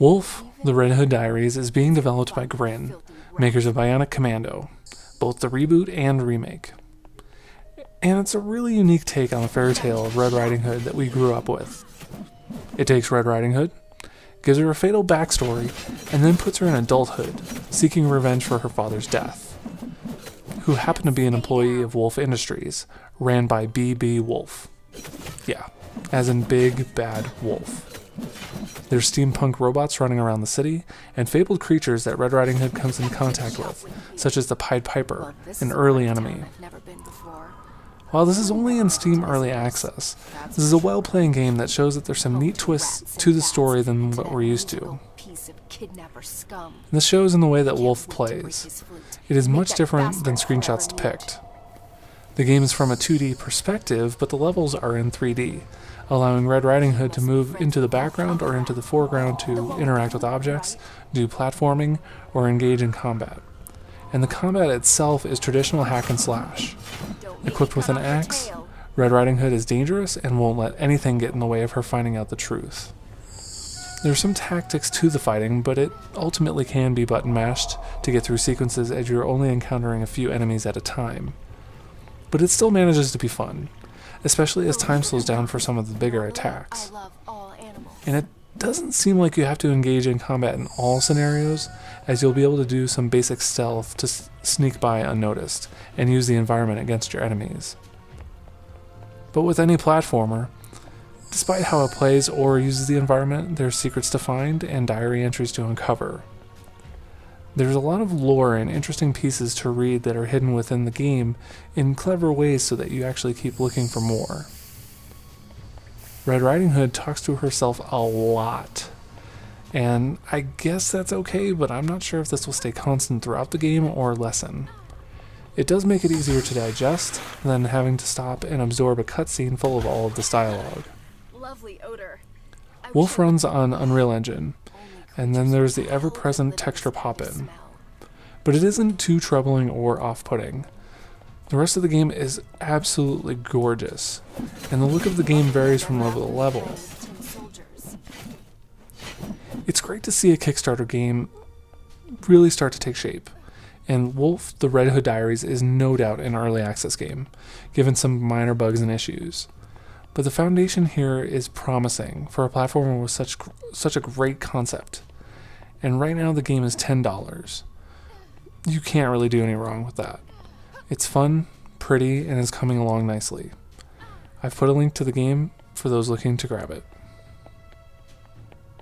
Woolfe, The Red Hood Diaries is being developed by GRIN, makers of Bionic Commando, both the reboot and remake. And it's a really unique take on the fairy tale of Red Riding Hood that we grew up with. It takes Red Riding Hood, gives her a fatal backstory, and then puts her in adulthood, seeking revenge for her father's death, who happened to be an employee of Woolfe Industries, ran by B.B. Woolfe. Yeah, as in Big Bad Wolf. There's steampunk robots running around the city, and fabled creatures that Red Riding Hood comes in contact with, such as the Pied Piper, an early enemy. While this is only in Steam Early Access, this is a well-playing game that shows that there's some neat twists to the story than what we're used to. This shows in the way that Woolfe plays. It is much different than screenshots depict. The game is from a 2D perspective, but the levels are in 3D, allowing Red Riding Hood to move into the background or into the foreground to interact with objects, do platforming, or engage in combat. And the combat itself is traditional hack and slash. Equipped with an axe, Red Riding Hood is dangerous and won't let anything get in the way of her finding out the truth. There are some tactics to the fighting, but it ultimately can be button mashed to get through sequences as you're only encountering a few enemies at a time. But it still manages to be fun, especially as time slows down for some of the bigger attacks. And it doesn't seem like you have to engage in combat in all scenarios, as you'll be able to do some basic stealth to sneak by unnoticed and use the environment against your enemies. But with any platformer, despite how it plays or uses the environment, there's secrets to find and diary entries to uncover. There's a lot of lore and interesting pieces to read that are hidden within the game in clever ways so that you actually keep looking for more. Red Riding Hood talks to herself a lot, and I guess that's okay, but I'm not sure if this will stay constant throughout the game or lessen. It does make it easier to digest than having to stop and absorb a cutscene full of all of this dialogue. Lovely odor. Woolfe runs on Unreal Engine, and then there's the ever-present texture pop-in. But it isn't too troubling or off-putting. The rest of the game is absolutely gorgeous, and the look of the game varies from level to level. It's great to see a Kickstarter game really start to take shape, and Woolfe, The Red Hood Diaries is no doubt an early access game, given some minor bugs and issues. But the foundation here is promising for a platformer with such a great concept. And right now the game is $10. You can't really do any wrong with that. It's fun, pretty, and is coming along nicely. I've put a link to the game for those looking to grab it.